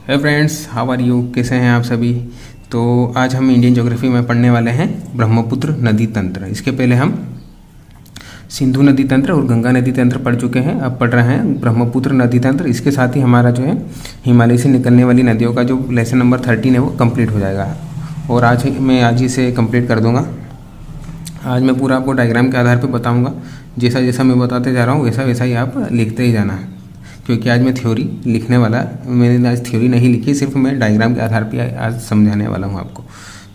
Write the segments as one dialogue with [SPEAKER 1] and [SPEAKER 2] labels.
[SPEAKER 1] Hey friends, how are you? कैसे हैं आप सभी? तो आज हम इंडियन ज्योग्राफी में पढ़ने वाले हैं ब्रह्मपुत्र नदी तंत्र। इसके पहले हम सिंधु नदी तंत्र और गंगा नदी तंत्र पढ़ चुके हैं। अब पढ़ रहे हैं ब्रह्मपुत्र नदी तंत्र। इसके साथ ही हमारा जो है हिमालय से निकलने वाली नदियों का जो लेसन नंबर 13 है वो कंप्लीट हो जाएगा और आज ही इसे कंप्लीट कर दूंगा। आज मैं पूरा आपको डायग्राम के आधार पर बताऊँगा। जैसा जैसा मैं बताते जा रहा हूँ वैसा वैसा ही आप लिखते ही जाना है, क्योंकि आज मैं थ्योरी लिखने वाला, मैंने आज थ्योरी नहीं लिखी, सिर्फ मैं डायग्राम के आधार पर आज समझाने वाला हूँ आपको।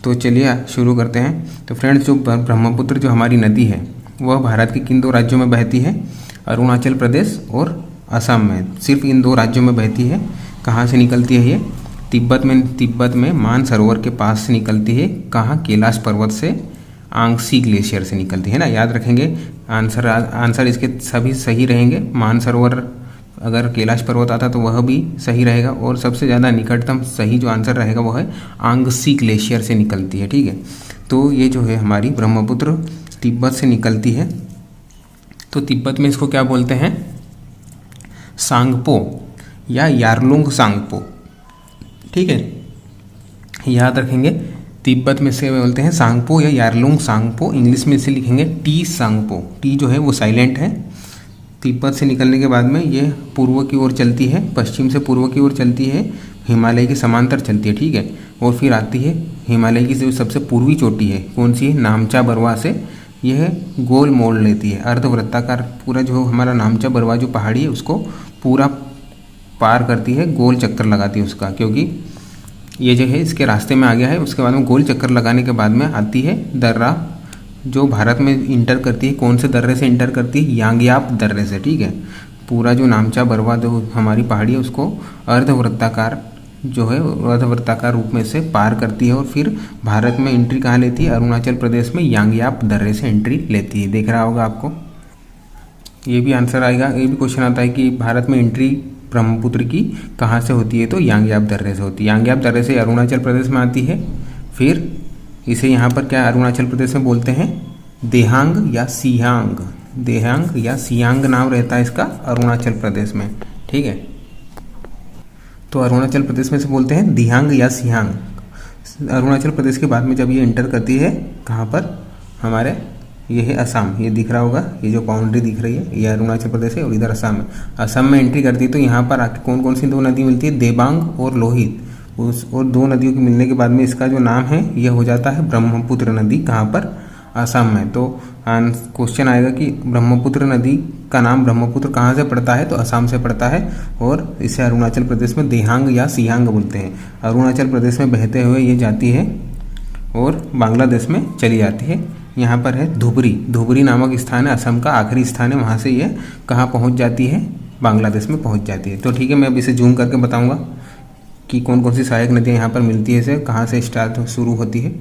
[SPEAKER 1] तो चलिए शुरू करते हैं। तो फ्रेंड्स, जो ब्रह्मपुत्र जो हमारी नदी है वह भारत के किन दो राज्यों में बहती है? अरुणाचल प्रदेश और असम में। सिर्फ इन दो राज्यों में बहती है। कहाँ से निकलती है ये? तिब्बत में मानसरोवर के पास से निकलती है। कहाँ? कैलाश पर्वत से, आंगसी ग्लेशियर से निकलती है ना। याद रखेंगे, आंसर इसके सभी सही रहेंगे। मानसरोवर अगर कैलाश पर्वत आता तो वह भी सही रहेगा और सबसे ज़्यादा निकटतम सही जो आंसर रहेगा वो है आंगसी ग्लेशियर से निकलती है। ठीक है, तो ये जो है हमारी ब्रह्मपुत्र तिब्बत से निकलती है। तो तिब्बत में इसको क्या बोलते हैं? सांगपो या यारलुंग सांगपो। ठीक है, याद रखेंगे, तिब्बत में से बोलते हैं सांगपो या यारलुंग सांगपो। इंग्लिश में इसे लिखेंगे टी सांगपो। टी जो है वो साइलेंट है। तिब्बत से निकलने के बाद में ये पूर्व की ओर चलती है, पश्चिम से पूर्व की ओर चलती है, हिमालय के समांतर चलती है। ठीक है, और फिर आती है हिमालय की जो सबसे पूर्वी चोटी है, कौन सी है? नामचा बरवा से यह गोल मोड़ लेती है, अर्धवृत्ताकार। पूरा जो हमारा नामचा बरवा जो पहाड़ी है उसको पूरा पार करती है, गोल चक्कर लगाती है उसका, क्योंकि ये जो है इसके रास्ते में आ गया है। उसके बाद में गोल चक्कर लगाने के बाद में आती है दर्रा, जो भारत में इंटर करती है। कौन से दर्रे से इंटर करती है? यांगयाप दर्रे से। ठीक है, पूरा जो नामचा बरवा जो हमारी पहाड़ी है उसको अर्धवृत्ताकार रूप में से पार करती है और फिर भारत में एंट्री कहाँ लेती है? अरुणाचल प्रदेश में यांगयाप दर्रे से एंट्री लेती है। देख रहा होगा आपको, ये भी आंसर आएगा। ये भी क्वेश्चन आता है कि भारत में एंट्री ब्रह्मपुत्र की कहाँ से होती है? तो यांगयाप दर्रे से होती है। यांगयाप दर्रे से अरुणाचल प्रदेश में आती है। फिर इसे यहाँ पर क्या अरुणाचल प्रदेश में बोलते हैं? देहांग या सियांग। देहांग या सियांग नाम रहता है इसका अरुणाचल प्रदेश में। ठीक है, तो अरुणाचल प्रदेश में से बोलते हैं दिहांग या सियांग। अरुणाचल प्रदेश के बाद में जब ये इंटर करती है कहाँ पर? हमारे ये है असम। ये दिख रहा होगा, ये जो बाउंड्री दिख रही है ये अरुणाचल प्रदेश है और इधर असम है। असम में एंट्री करती है तो यहाँ पर आके कौन कौन सी दो नदी मिलती है? देबांग और लोहित। उस और दो नदियों के मिलने के बाद में इसका जो नाम है यह हो जाता है ब्रह्मपुत्र नदी। कहाँ पर? असम में। तो क्वेश्चन आएगा कि ब्रह्मपुत्र नदी का नाम ब्रह्मपुत्र कहाँ से पड़ता है? तो असम से पड़ता है और इसे अरुणाचल प्रदेश में देहांग या सियांग बोलते हैं। अरुणाचल प्रदेश में बहते हुए ये जाती है और बांग्लादेश में चली जाती है। यहाँ पर है धुबरी नामक स्थान है, असम का आखिरी स्थान है। वहाँ से ये कहाँ पहुँच जाती है? बांग्लादेश में पहुँच जाती है। तो ठीक है, मैं अब इसे जूम करके बताऊँगा कि कौन कौन सी सहायक नदियाँ यहाँ पर मिलती है, इसे कहाँ से शुरू होती है।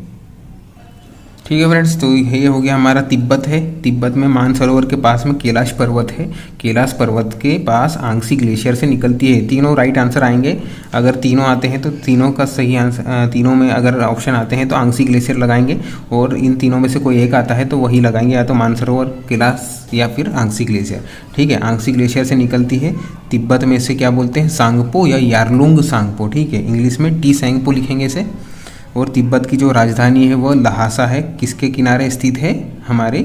[SPEAKER 1] ठीक है फ्रेंड्स, तो ये हो गया हमारा तिब्बत है। तिब्बत में मानसरोवर के पास में कैलाश पर्वत है। कैलाश पर्वत के पास आंगसी ग्लेशियर से निकलती है। तीनों राइट आंसर आएंगे। अगर तीनों आते हैं तो तीनों का सही आंसर, तीनों में अगर ऑप्शन आते हैं तो आंगसी ग्लेशियर लगाएंगे और इन तीनों में से कोई एक आता है तो वही लगाएंगे, या तो मानसरोवर, कैलाश या फिर आंगसी ग्लेशियर। ठीक है, आंगसी ग्लेशियर से निकलती है। तिब्बत में इसे क्या बोलते हैं? सांगपो या यारलुंग सांगपो। ठीक है, इंग्लिश में टी सांगपो लिखेंगे इसे। और तिब्बत की जो राजधानी है वो लहासा है। किसके किनारे स्थित है? हमारे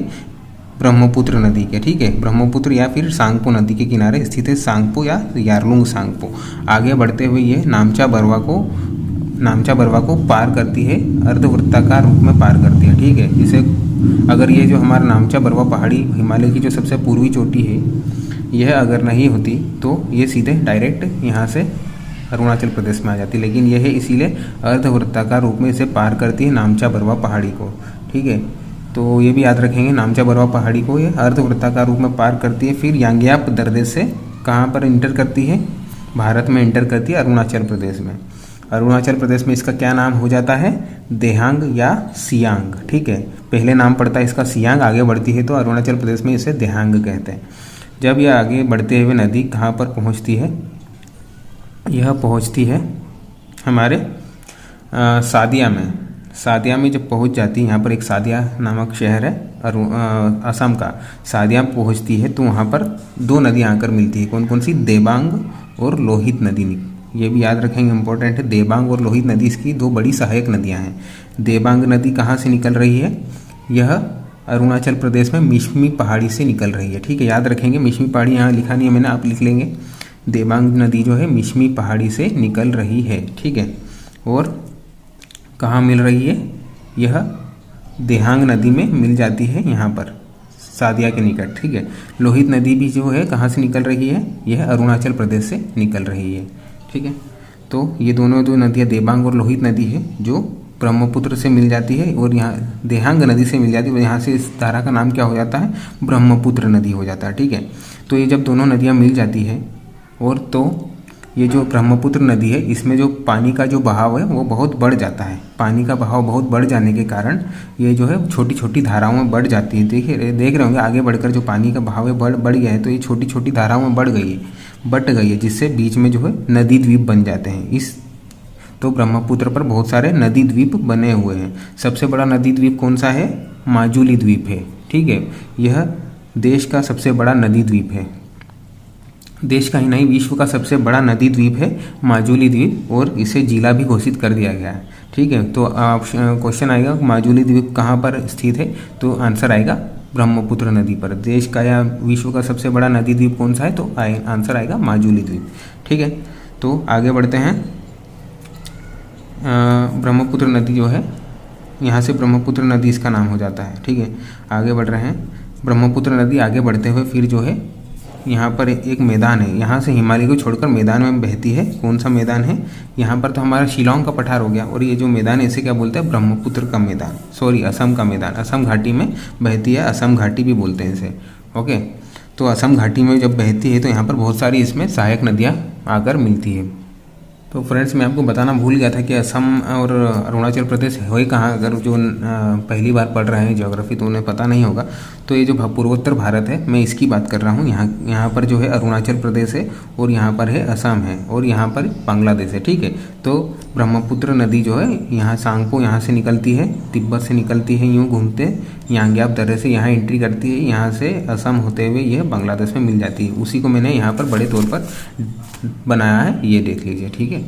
[SPEAKER 1] ब्रह्मपुत्र नदी के। ठीक है, ब्रह्मपुत्र या फिर सांगपो नदी के किनारे स्थित है सांगपो या यारलुंग सांगपो। आगे बढ़ते हुए ये नामचा बरवा को पार करती है, अर्धवृत्ताकार रूप में पार करती है। ठीक है, इसे अगर ये जो हमारा नामचा बरवा पहाड़ी हिमालय की जो सबसे पूर्वी चोटी है यह अगर नहीं होती तो ये सीधे डायरेक्ट यहाँ से अरुणाचल प्रदेश में आ जाती, लेकिन यह है इसीलिए अर्धवृत्ताकार रूप में इसे पार करती है नामचा बरवा पहाड़ी को। ठीक है, तो ये भी याद रखेंगे, नामचा बरवा पहाड़ी को ये अर्धवृत्ताकार रूप में पार करती है। फिर यांगयाप दर्रे से कहाँ पर इंटर करती है? भारत में इंटर करती है अरुणाचल प्रदेश में। अरुणाचल प्रदेश में इसका क्या नाम हो जाता है? देहांग या सियांग। ठीक है, पहले नाम पड़ता है इसका सियांग, आगे बढ़ती है तो अरुणाचल प्रदेश में इसे देहांग कहते हैं। जब यह आगे बढ़ते हुए नदी कहाँ पर पहुँचती है? यह पहुंचती है हमारे सादिया में। सादिया में जब पहुंच जाती है, यहाँ पर एक सादिया नामक शहर है असम का। सादिया पहुंचती है तो वहाँ पर दो नदियाँ आकर मिलती है। कौन कौन सी? देबांग और लोहित नदी। ये भी याद रखेंगे, इंपॉर्टेंट है। देबांग और लोहित नदी इसकी दो बड़ी सहायक नदियाँ हैं। देबांग नदी कहाँ से निकल रही है? यह अरुणाचल प्रदेश में मिश्मी पहाड़ी से निकल रही है। ठीक है, याद रखेंगे, मिश्मी पहाड़ी यहाँ लिखा नहीं है मैंने, आप लिख लेंगे। देबांग नदी जो है मिश्मी पहाड़ी से निकल रही है। ठीक है, और कहाँ मिल रही है? यह देहांग नदी में मिल जाती है, यहाँ पर सादिया के निकट। ठीक है, लोहित नदी भी जो है कहाँ से निकल रही है? यह अरुणाचल प्रदेश से निकल रही है। ठीक है, तो ये दोनों दो नदियाँ देबांग और लोहित नदी है जो ब्रह्मपुत्र से मिल जाती है और यहाँ देहांग नदी से मिल जाती है, और यहाँ से इस धारा का नाम क्या हो जाता है? ब्रह्मपुत्र नदी हो जाता है। ठीक है, तो ये जब दोनों नदियाँ मिल जाती है और तो ये जो ब्रह्मपुत्र नदी है इसमें जो पानी का जो बहाव है वो बहुत बढ़ जाता है। पानी का बहाव बहुत बढ़ जाने के कारण ये जो है छोटी छोटी धाराओं में बढ़ जाती है। देख रहे होंगे आगे बढ़कर जो पानी का बहाव है बढ़ गया है, तो ये छोटी छोटी धाराओं में बट गई है, जिससे बीच में जो है नदी द्वीप बन जाते हैं। इस तो ब्रह्मपुत्र पर बहुत सारे नदी द्वीप बने हुए हैं। सबसे बड़ा नदी द्वीप कौन सा है? माजुली द्वीप है। ठीक है, यह देश का सबसे बड़ा नदी द्वीप है। देश का ही नहीं, विश्व का सबसे बड़ा नदी द्वीप है माजुली द्वीप, और इसे जिला भी घोषित कर दिया गया है। ठीक है, तो क्वेश्चन आएगा माजुली द्वीप कहाँ पर स्थित है? तो आंसर आएगा ब्रह्मपुत्र नदी पर। देश का या विश्व का सबसे बड़ा नदी द्वीप कौन सा है? तो आंसर आएगा माजुली द्वीप। ठीक है, तो आगे बढ़ते हैं। ब्रह्मपुत्र नदी जो है, यहाँ से ब्रह्मपुत्र नदी इसका नाम हो जाता है। ठीक है, आगे बढ़ रहे हैं। ब्रह्मपुत्र नदी आगे बढ़ते हुए फिर जो है यहाँ पर एक मैदान है, यहाँ से हिमालय को छोड़कर मैदान में बहती है। कौन सा मैदान है? यहाँ पर तो हमारा शिलांग का पठार हो गया, और ये जो मैदान है इसे क्या बोलते हैं? ब्रह्मपुत्र का मैदान, सॉरी असम का मैदान। असम घाटी में बहती है, असम घाटी भी बोलते हैं इसे। ओके, तो असम घाटी में जब बहती है तो यहाँ पर बहुत सारी इसमें सहायक नदियाँ आकर मिलती है। तो फ्रेंड्स, मैं आपको बताना भूल गया था कि असम और अरुणाचल प्रदेश है कहाँ। अगर जो पहली बार पढ़ रहे हैं ज्योग्राफी तो उन्हें पता नहीं होगा। तो ये जो पूर्वोत्तर भारत है, मैं इसकी बात कर रहा हूँ। यहाँ पर जो है अरुणाचल प्रदेश है, और यहाँ पर है असम है, और यहाँ पर बांग्लादेश है। ठीक है, तो ब्रह्मपुत्र नदी जो है यहाँ सांगपो यहाँ से निकलती है, तिब्बत से निकलती है, यूँ घूमते यांग्याप दर्रे से यहाँ एंट्री करती है, यहाँ से असम होते हुए यह बांग्लादेश में मिल जाती है। उसी को मैंने यहाँ पर बड़े तौर पर बनाया है, ये देख लीजिए। ठीक है,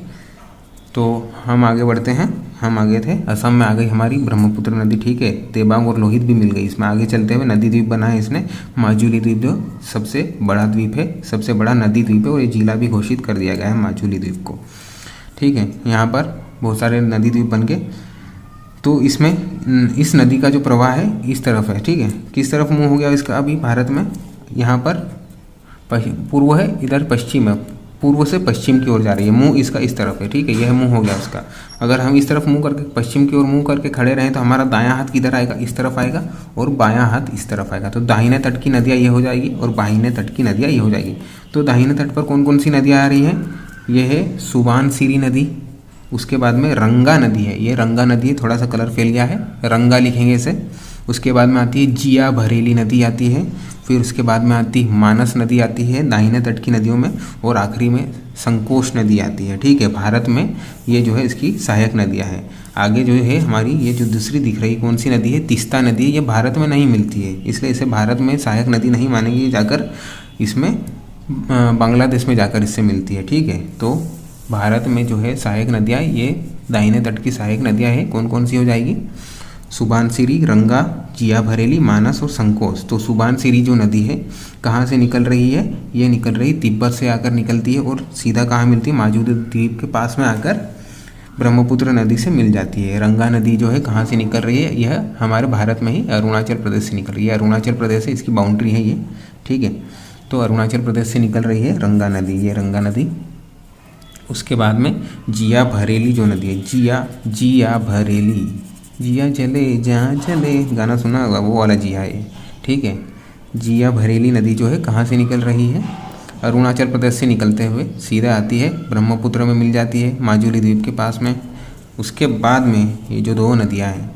[SPEAKER 1] तो हम आगे बढ़ते हैं। हम आगे थे, असम में आ गई हमारी ब्रह्मपुत्र नदी। ठीक है, देबांग और लोहित भी मिल गई। इसमें आगे चलते हुए नदी द्वीप बना है इसने, माजुली द्वीप जो सबसे बड़ा द्वीप है, सबसे बड़ा नदी द्वीप है, और ये जिला भी घोषित कर दिया गया है माजुली द्वीप को। ठीक है, यहाँ पर बहुत सारे नदी द्वीप बन गए। तो इसमें इस नदी का जो प्रवाह है इस तरफ है। ठीक है, किस तरफ मुँह हो गया इसका? अभी भारत में यहाँ पर पूर्व है, इधर पश्चिम है, पूर्व से पश्चिम की ओर जा रही है। मुंह इसका इस तरफ है। ठीक है, यह मुंह हो गया उसका। अगर हम इस तरफ मुंह करके पश्चिम की ओर मुंह करके खड़े रहें तो हमारा दायां हाथ किधर आएगा? इस तरफ आएगा, और बायां हाथ इस तरफ आएगा। तो दाहिने तट की नदियाँ ये हो जाएगी, और बाहिने तट की नदियाँ ये हो जाएगी। तो दाहिने तट पर कौन कौन सी नदियाँ आ रही हैं? ये है सुबानसिरी नदी, उसके बाद में रंगा नदी है, ये रंगा नदी है, थोड़ा सा कलर फैल गया है, रंगा लिखेंगे इसे। उसके बाद में आती है जिया भरेली नदी आती है, फिर उसके बाद में आती मानस नदी आती है दाहिने तट की नदियों में, और आखिरी में संकोश नदी आती है। ठीक है, भारत में ये जो है इसकी सहायक नदियाँ हैं। आगे जो है हमारी ये जो दूसरी दिख रही कौन सी नदी है? तीस्ता नदी है। ये भारत में नहीं मिलती है, इसलिए इसे भारत में सहायक नदी नहीं मानेंगे, जाकर इसमें बांग्लादेश में जाकर इससे मिलती है। ठीक है, तो भारत में जो है सहायक नदियाँ, ये दाहिने तट की सहायक नदियाँ हैं। कौन कौन सी हो जाएगी? सुबानसिरी, रंगा, जिया भरेली, मानस और संकोश। तो सुबानसिरी जो नदी है कहाँ से निकल रही है? ये निकल रही तिब्बत से आकर निकलती है, और सीधा कहाँ मिलती है? माजुली द्वीप के पास में आकर ब्रह्मपुत्र नदी से मिल जाती है। रंगा नदी जो है कहाँ से निकल रही है? यह हमारे भारत में ही अरुणाचल प्रदेश से निकल रही है। अरुणाचल प्रदेश से इसकी बाउंड्री है ये। ठीक है, तो अरुणाचल प्रदेश से निकल रही है रंगा नदी, ये रंगा नदी। उसके बाद में जिया भरेली जो नदी है, जिया भरेली, जिया जले जहाँ जले, गाना सुना होगा, वो वाला जिया है। ठीक है, जिया भरेली नदी जो है कहाँ से निकल रही है? अरुणाचल प्रदेश से निकलते हुए सीधा आती है, ब्रह्मपुत्र में मिल जाती है माजुली द्वीप के पास में। उसके बाद में ये जो दो नदियाँ हैं,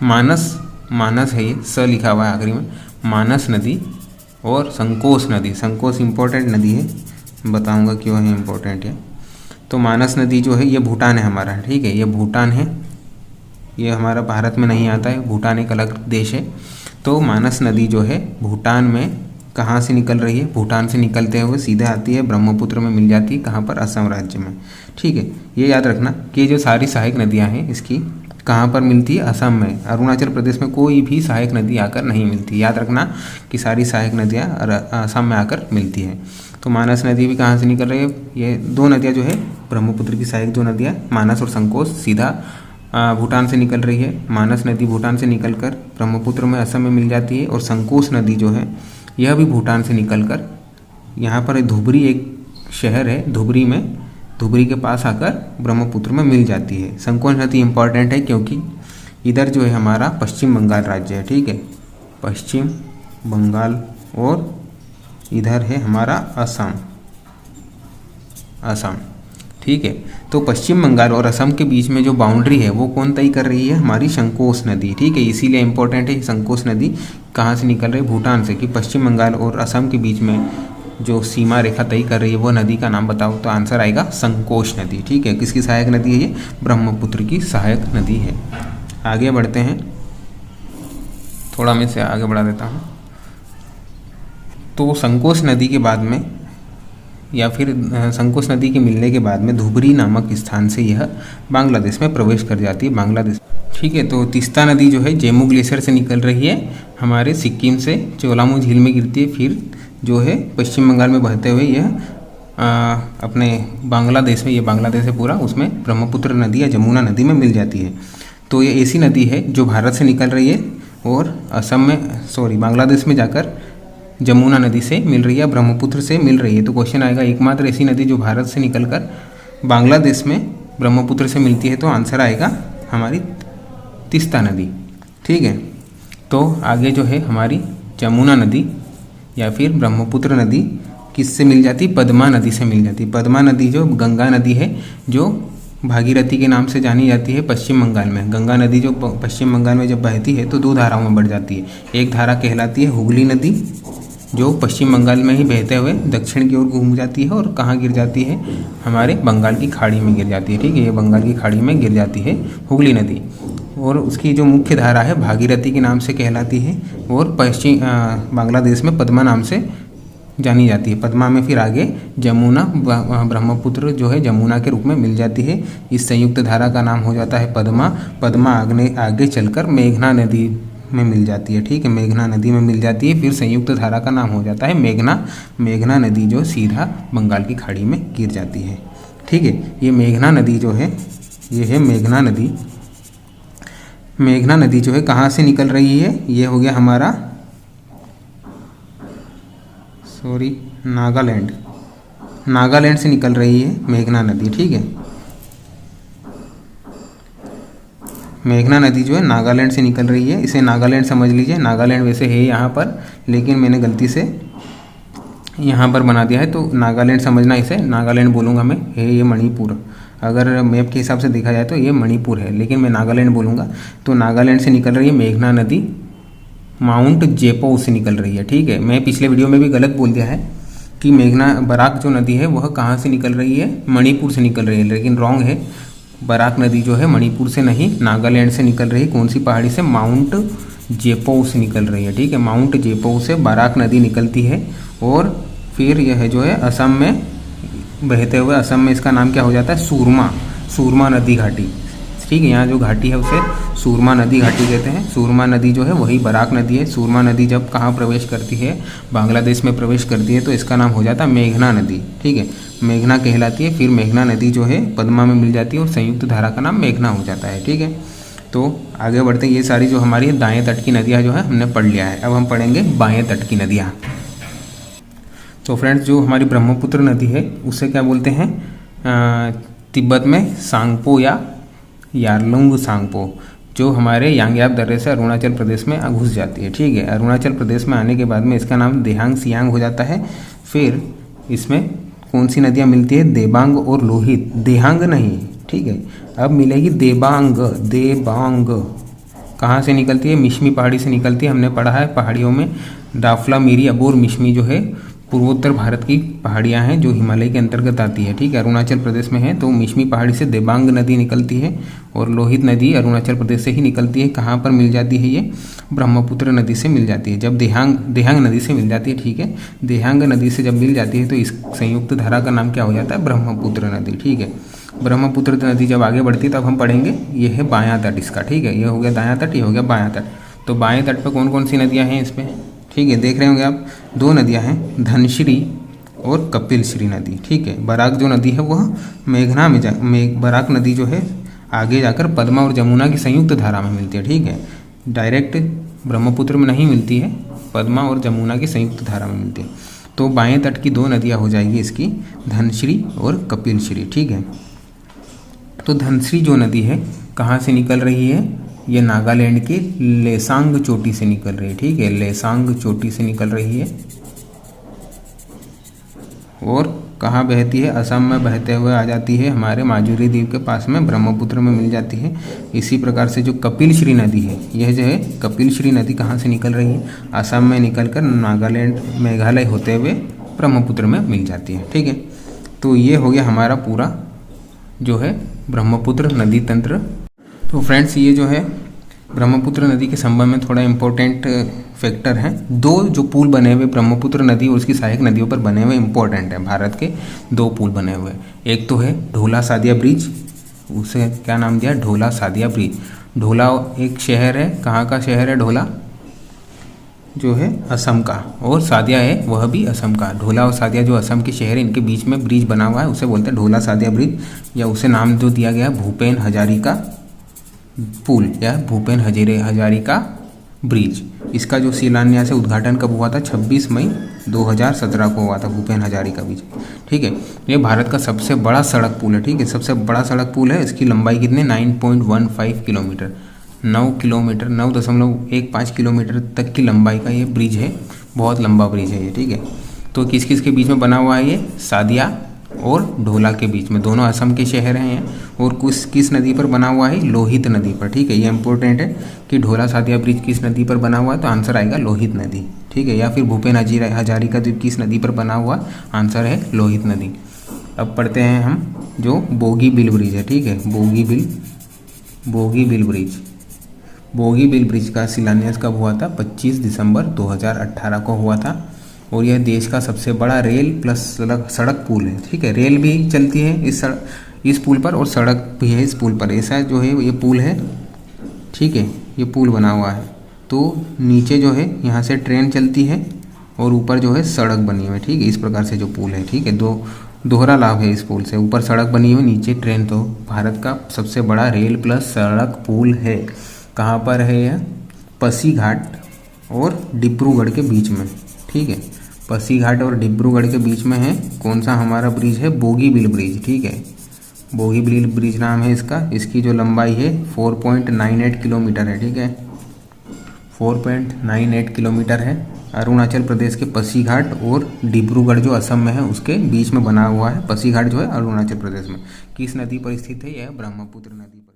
[SPEAKER 1] मानस है, ये स लिखा हुआ है आखिरी में, मानस नदी और संकोश नदी। संकोश इम्पोर्टेंट नदी है, बताऊँगा क्यों है इम्पोर्टेंट है। तो मानस नदी जो है ये भूटान है हमारा। ठीक है, ये भूटान है, ये हमारा भारत में नहीं आता है, भूटान एक अलग देश है। तो मानस नदी जो है भूटान में कहाँ से निकल रही है, भूटान से निकलते हुए सीधे आती है ब्रह्मपुत्र में मिल जाती है, कहाँ पर, असम राज्य में। ठीक है, ये याद रखना कि ये जो सारी सहायक नदियाँ हैं इसकी कहाँ पर मिलती है, असम में। अरुणाचल प्रदेश में कोई भी सहायक नदी आकर नहीं मिलती। याद रखना कि सारी सहायक नदियाँ असम में आकर मिलती हैं। तो मानस नदी भी कहाँ से निकल रही है, ये दो नदियाँ जो है ब्रह्मपुत्र की सहायक दो नदियाँ मानस और संकोश सीधा भूटान से निकल रही है। मानस नदी भूटान से निकलकर ब्रह्मपुत्र में असम में मिल जाती है, और संकोश नदी जो है यह भी भूटान से निकलकर यहाँ पर धुबरी एक शहर है, धुबरी के पास आकर ब्रह्मपुत्र में मिल जाती है। संकोश नदी इम्पॉर्टेंट है क्योंकि इधर जो है हमारा पश्चिम बंगाल राज्य है। ठीक है, पश्चिम बंगाल, और इधर है हमारा असम। ठीक है, तो पश्चिम बंगाल और असम के बीच में जो बाउंड्री है वो कौन तय कर रही है, हमारी संकोश नदी। ठीक है, इसीलिए इम्पोर्टेंट है संकोश नदी कहाँ से निकल रही है, भूटान से। कि पश्चिम बंगाल और असम के बीच में जो सीमा रेखा तय कर रही है वो नदी का नाम बताओ, तो आंसर आएगा संकोश नदी। ठीक है, किसकी सहायक नदी है ये, ब्रह्मपुत्र की सहायक नदी है। आगे बढ़ते हैं, थोड़ा मैं इसे आगे बढ़ा देता हूँ। तो संकोश नदी के बाद में, या फिर संकोश नदी के मिलने के बाद में धुबरी नामक स्थान से यह बांग्लादेश में प्रवेश कर जाती है, बांग्लादेश। ठीक है, तो तीस्ता नदी जो है जेमू ग्लेशियर से निकल रही है, हमारे सिक्किम से चोलामू झील में गिरती है, फिर जो है पश्चिम बंगाल में बहते हुए यह अपने बांग्लादेश में, ये बांग्लादेश है पूरा, उसमें ब्रह्मपुत्र नदी या जमुना नदी में मिल जाती है। तो ये ऐसी नदी है जो भारत से निकल रही है और बांग्लादेश में जाकर जमुना नदी से मिल रही है, ब्रह्मपुत्र से मिल रही है। तो क्वेश्चन आएगा एकमात्र ऐसी नदी जो भारत से निकलकर बांग्लादेश में ब्रह्मपुत्र से मिलती है, तो आंसर आएगा हमारी तीस्ता नदी। ठीक है, तो आगे जो है हमारी जमुना नदी या फिर ब्रह्मपुत्र नदी किससे मिल जाती, पद्मा नदी से मिल जाती। पद्मा नदी जो गंगा नदी है, जो भागीरथी के नाम से जानी जाती है पश्चिम बंगाल में। गंगा नदी जो पश्चिम बंगाल में जब बहती है तो दो धाराओं में बढ़ जाती है। एक धारा कहलाती है हुगली नदी, जो पश्चिम बंगाल में ही बहते हुए दक्षिण की ओर घूम जाती है, और कहाँ गिर जाती है, हमारे बंगाल की खाड़ी में गिर जाती है। ठीक है, ये बंगाल की खाड़ी में गिर जाती है हुगली नदी, और उसकी जो मुख्य धारा है भागीरथी के नाम से कहलाती है, और पश्चिम बांग्लादेश में पद्मा नाम से जानी जाती है। पद्मा में फिर आगे जमुना, ब्रह्मपुत्र जो है जमुना के रूप में मिल जाती है। इस संयुक्त धारा का नाम हो जाता है पद्मा। पद्मा आगे चलकर मेघना नदी में मिल जाती है। ठीक है, मेघना नदी में मिल जाती है, फिर संयुक्त धारा का नाम हो जाता है मेघना। मेघना नदी जो सीधा बंगाल की खाड़ी में गिर जाती है। ठीक है, ये मेघना नदी जो है, ये है मेघना नदी। मेघना नदी जो है कहाँ से निकल रही है, ये हो गया हमारा नागालैंड से निकल रही है मेघना नदी। ठीक है, मेघना नदी जो है नागालैंड से निकल रही है, इसे नागालैंड समझ लीजिए। नागालैंड वैसे है यहाँ पर, लेकिन मैंने गलती से यहाँ पर बना दिया है, तो नागालैंड समझना इसे। नागालैंड बोलूँगा मैं, है ये मणिपुर। अगर मैप के हिसाब से देखा जाए तो ये मणिपुर है, लेकिन मैं नागालैंड बोलूँगा। तो नागालैंड से निकल रही है मेघना नदी, माउंट जेपो से निकल रही है। ठीक है, मैं पिछले वीडियो में भी गलत बोल दिया है कि बराक जो नदी है वह कहाँ से निकल रही है, मणिपुर से निकल रही है, लेकिन रॉन्ग है। बराक नदी जो है मणिपुर से नहीं, नागालैंड से निकल रही है। कौन सी पहाड़ी से, माउंट जेपो से निकल रही है। ठीक है, माउंट जेपो से बराक नदी निकलती है, और फिर यह जो है असम में बहते हुए, असम में इसका नाम क्या हो जाता है, सूरमा नदी घाटी। ठीक है, यहाँ जो घाटी है उसे सूरमा नदी घाटी कहते हैं। सूरमा नदी जो है वही बराक नदी है। सूरमा नदी जब कहाँ प्रवेश करती है, बांग्लादेश में प्रवेश करती है, तो इसका नाम हो जाता है मेघना नदी। ठीक है, मेघना कहलाती है। फिर मेघना नदी जो है पद्मा में मिल जाती है, और संयुक्त धारा का नाम मेघना हो जाता है। ठीक है, तो आगे बढ़ते हैं। ये सारी जो हमारी दाएँ तट की नदियाँ जो है हमने पढ़ लिया है। अब हम पढ़ेंगे बाएँ तट की नदियाँ। तो फ्रेंड्स, जो हमारी ब्रह्मपुत्र नदी है उसे क्या बोलते हैं, तिब्बत में सांगपो या यारलुंग सांगपो, जो हमारे यांग्याप दर्रे से अरुणाचल प्रदेश में घुस जाती है। ठीक है, अरुणाचल प्रदेश में आने के बाद में इसका नाम देहांग सियांग हो जाता है। फिर इसमें कौन सी नदियाँ मिलती है, देबांग और लोहित। देहांग नहीं, ठीक है, अब मिलेगी देबांग। कहाँ से निकलती है, मिश्मी पहाड़ी से निकलती है। हमने पढ़ा है पहाड़ियों में दाफला, मीरी, अबोर, मिश्मी जो है पूर्वोत्तर भारत की पहाड़ियाँ हैं जो हिमालय के अंतर्गत आती है। ठीक है, अरुणाचल प्रदेश में है। तो मिशमी पहाड़ी से देबांग नदी निकलती है और लोहित नदी अरुणाचल प्रदेश से ही निकलती है। कहाँ पर मिल जाती है ये? ब्रह्मपुत्र नदी से मिल जाती है, जब देहांग नदी से मिल जाती है। ठीक है, देहांग नदी से जब मिल जाती है तो इस संयुक्त धारा का नाम क्या हो जाता है? ब्रह्मपुत्र नदी। ठीक है, ब्रह्मपुत्र नदी जब आगे बढ़ती है तब हम पढ़ेंगे, ये है बायां तट इसका। ठीक है, ये हो गया दायां तट, ये हो गया बायां तट। तो बाएं तट पर कौन कौन सी नदियाँ हैं इसमें? ठीक है, देख रहे होंगे आप, दो नदियां हैं, धनश्री और कपिलश्री नदी। ठीक है, बराक जो नदी है वह मेघना में बराक नदी जो है आगे जाकर पद्मा और जमुना की संयुक्त धारा में मिलती है। ठीक है, डायरेक्ट ब्रह्मपुत्र में नहीं मिलती है, पद्मा और जमुना की संयुक्त धारा में मिलती है। तो बाएं तट की दो नदियाँ हो जाएगी इसकी, धनश्री और कपिलश्री। ठीक है, तो धनश्री जो नदी है कहाँ से निकल रही है? ये नागालैंड के लेसांग चोटी से निकल रही है। ठीक है, लेसांग चोटी से निकल रही है और कहाँ बहती है? असम में बहते हुए आ जाती है हमारे माजुली द्वीप के पास में, ब्रह्मपुत्र में मिल जाती है। इसी प्रकार से जो कपिलश्री नदी है, यह जो है कपिलश्री नदी कहाँ से निकल रही है? असम में निकलकर नागालैंड मेघालय होते हुए ब्रह्मपुत्र में मिल जाती है। ठीक है, तो ये हो गया हमारा पूरा जो है ब्रह्मपुत्र नदी तंत्र। तो फ्रेंड्स, ये जो है ब्रह्मपुत्र नदी के संबंध में थोड़ा इम्पोर्टेंट फैक्टर हैं। दो जो पुल बने हुए ब्रह्मपुत्र नदी और उसकी सहायक नदियों पर बने हुए इम्पोर्टेंट हैं। भारत के दो पुल बने हुए, एक तो है ढोला सादिया ब्रिज, उसे क्या नाम दिया? ढोला सादिया ब्रिज। ढोला एक शहर है, कहाँ का शहर है ढोला? जो है असम का, और सादिया है वह भी असम का। ढोला और सादिया जो असम के शहर है, इनके बीच में ब्रिज बना हुआ है, उसे बोलते हैं ढोला सादिया ब्रिज, या उसे नाम जो दिया गया भूपेन हजारिका पुल या भूपेन हजारिका ब्रिज। इसका जो शिलान्यास है, उद्घाटन कब हुआ था? 26 मई 2017 को हुआ था, भूपेन हजारिका ब्रिज। ठीक है, ये भारत का सबसे बड़ा सड़क पुल है। ठीक है, सबसे बड़ा सड़क पुल है। इसकी लंबाई कितनी? 9.15 किलोमीटर, 9.15 किलोमीटर तक की लंबाई का ये ब्रिज है। बहुत लंबा ब्रिज है ये। ठीक है, तो किस किस के बीच में बना हुआ है ये? सादिया और ढोला के बीच में, दोनों असम के शहर हैं। और किस नदी पर बना हुआ है? लोहित नदी पर। ठीक है, ये इंपॉर्टेंट है कि ढोला सादिया ब्रिज किस नदी पर बना हुआ है, तो आंसर आएगा लोहित नदी। ठीक है, या फिर भूपेन हजारिका द्वीप किस नदी पर बना हुआ? आंसर है लोहित नदी। अब पढ़ते हैं हम जो बोगीबिल ब्रिज है। ठीक है, बोगीबिल ब्रिज। बोगीबिल ब्रिज का शिलान्यास कब हुआ था? 25 दिसंबर 2018 को हुआ था। और यह देश का सबसे बड़ा रेल प्लस सड़क पुल है। ठीक है, रेल भी चलती है इस पुल पर और सड़क भी है इस पुल पर। ऐसा जो है ये पुल है। ठीक है, ये पुल बना हुआ है, तो नीचे जो है यहाँ से ट्रेन चलती है और ऊपर जो है सड़क बनी हुई है। ठीक है, इस प्रकार से जो पुल है। ठीक है, दोहरा लाभ है इस पुल से, ऊपर सड़क बनी हुई, नीचे ट्रेन। तो भारत का सबसे बड़ा रेल प्लस सड़क पुल है। कहाँ पर है यह? पासीघाट और डिब्रूगढ़ के बीच में। ठीक है, पासीघाट और डिब्रूगढ़ के बीच में है। कौन सा हमारा ब्रिज है? बोगीबिल ब्रिज। ठीक है, बोगीबिल ब्रिज नाम है इसका। इसकी जो लंबाई है 4.98 किलोमीटर है। ठीक है, 4.98 किलोमीटर है। अरुणाचल प्रदेश के पासीघाट और डिब्रूगढ़ जो असम में है उसके बीच में बना हुआ है। पासीघाट जो है अरुणाचल प्रदेश में। किस नदी पर स्थित है? यह ब्रह्मपुत्र नदी पर।